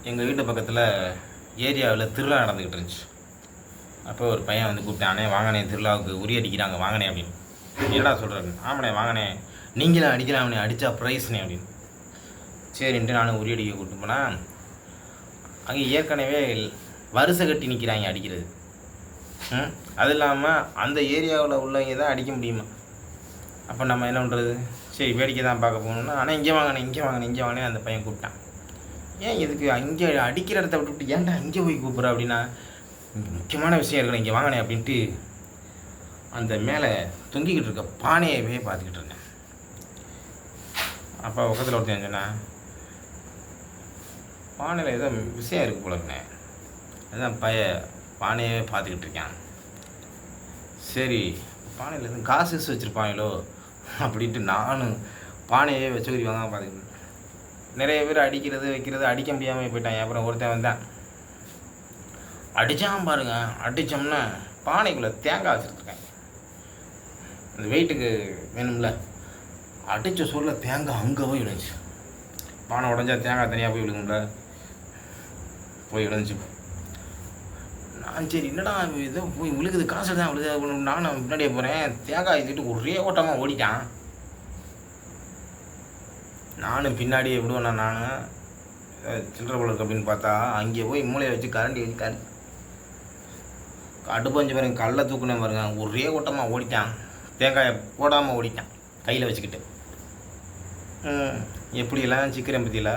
எங்கள் வீட்டு பக்கத்தில் ஏரியாவில் திருவிழா நடந்துக்கிட்டு இருந்துச்சு. அப்போ ஒரு பையன் வந்து கூப்பிட்டானே, வாங்கண்ணே திருவிழாவுக்கு உரி அடிக்கிறாங்க வாங்கண்ணே அப்படின்னு. என்னடா சொல்கிறாரு? ஆமாண்ணே வாங்கண்ணே, நீங்களும் அடிக்கலாம்ண்ணே, அடித்தா ப்ரைஸ்ண்ணே அப்படின்னு. சரின்ட்டு நானும் உரி அடிக்க கூப்பிட்டு போனால், அங்கே ஏற்கனவே வரிசை கட்டி நிற்கிறாங்க அடிக்கிறது. அது இல்லாமல் அந்த ஏரியாவில் உள்ளவங்க தான் அடிக்க முடியுமா? அப்போ நம்ம என்ன பண்ணுறது? சரி வேடிக்கை தான் பார்க்க போகணுன்னா, ஆனால் இங்கே வாங்கினேன் இங்கே வாங்கினேன் இங்கே வாங்கினேன் அந்த பையன் கூப்பிட்டான். ஏன் இதுக்கு அங்கே அடிக்கிற இடத்த விட்டுவிட்டு ஏன்டா இங்கே போய் கூப்பிட்ற அப்படின்னா, முக்கியமான விஷயம் இருக்கணும் இங்கே வாங்கினேன் அப்படின்ட்டு அந்த மேலே தொங்கிக்கிட்டு இருக்க பானையவே பார்த்துக்கிட்டு இருந்தேன். அப்போ பக்கத்தில் ஒருத்தன் சொன்னேன், பானையில் ஏதோ விஷயம் இருக்குது போலங்கண்ணே. அதுதான் பானையவே பார்த்துக்கிட்டு இருக்கேன். சரி பானையில் எதுவும் காசு வச்சுருப்பாங்களோ அப்படின்ட்டு நானும் பானையே வச்சு வாங்க பார்த்துக்கிட்டு. நிறைய பேர் அடிக்கிறது வைக்கிறது அடிக்க முடியாமல் போயிட்டாங்க. அப்புறம் ஒருத்தன் வந்தான், அடித்தான் பாருங்க. அடித்தோம்னா பானைக்குள்ளே தேங்காய் வச்சுருக்கேன், அந்த வெயிட்டுக்கு வேணும்ல. அடித்த சொல்ல தேங்காய் அங்கே போய் விழுந்துச்சு. பானை உடஞ்சா தேங்காய் தனியாக போய் விழுங்கும்ல, போய் விழுந்துச்சு. நான் சரி என்னடா ஏதோ போய் விழுகுது, காசு தான் விழுது, நானும் முன்னாடியே போகிறேன். தேங்காய் தூக்கிட்டு ஒரே ஓட்டமாக ஓடிட்டான். நானும் பின்னாடியே விடுவேண்ணா. நானும் சில்லறை போல இருக்கு அப்படின்னு பார்த்தா அங்கே போய் மூளையை வச்சு கரண்டி வச்சு அடுப்பஞ்சு பாருங்க, கல்லை தூக்குனேன் பாருங்க, ஒரே ஓட்டமாக ஓடிட்டான். தேங்காயை போடாமல் ஓடிட்டான் கையில் வச்சுக்கிட்டு. எப்படியெல்லாம் சிக்கிறேன் பற்றியில்.